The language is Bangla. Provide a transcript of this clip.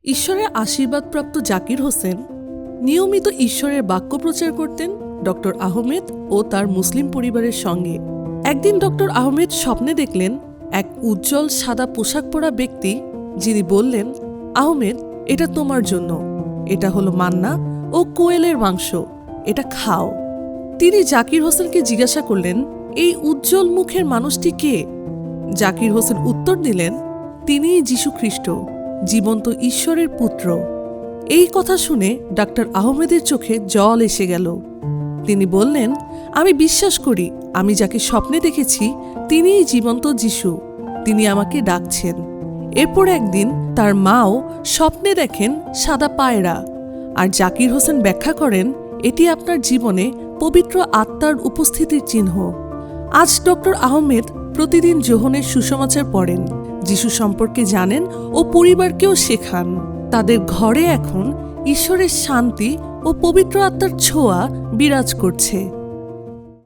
ঈশ্বরের আশীর্বাদপ্রাপ্ত জাকির হোসেন নিয়মিত ঈশ্বরের বাক্য প্রচার করতেন ডক্টর আহমেদ ও তার মুসলিম পরিবারের সঙ্গে। একদিন ডক্টর আহমেদ স্বপ্নে দেখলেন এক উজ্জ্বল সাদা পোশাক পরা ব্যক্তি, যিনি বললেন, আহমেদ, এটা তোমার জন্য। এটা হলো মান্না ও কোয়েলের মাংস, এটা খাও। তিনি জাকির হোসেনকে জিজ্ঞাসা করলেন, এই উজ্জ্বল মুখের মানুষটি কে? জাকির হোসেন উত্তর দিলেন, তিনিই যীশু খ্রিস্ট, জীবন্ত ঈশ্বরের পুত্র। এই কথা শুনে ডাক্তার আহমেদের চোখে জল এসে গেল। তিনি বললেন, আমি বিশ্বাস করি, আমি যাকে স্বপ্নে দেখেছি তিনিই জীবন্ত যীশু, তিনি আমাকে ডাকছেন। এরপর একদিন তার মাও স্বপ্নে দেখেন সাদা পায়রা, আর জাকির হোসেন ব্যাখ্যা করেন, এটি আপনার জীবনে পবিত্র আত্মার উপস্থিতির চিহ্ন। আজ ডক্টর আহমেদ প্রতিদিন যোহনের সুসমাচার পড়েন, যিশু সম্পর্কে জানেন ও পরিবারকেও শেখান। তাদের ঘরে এখন ঈশ্বরের শান্তি ও পবিত্র আত্মার ছোঁয়া বিরাজ করছে।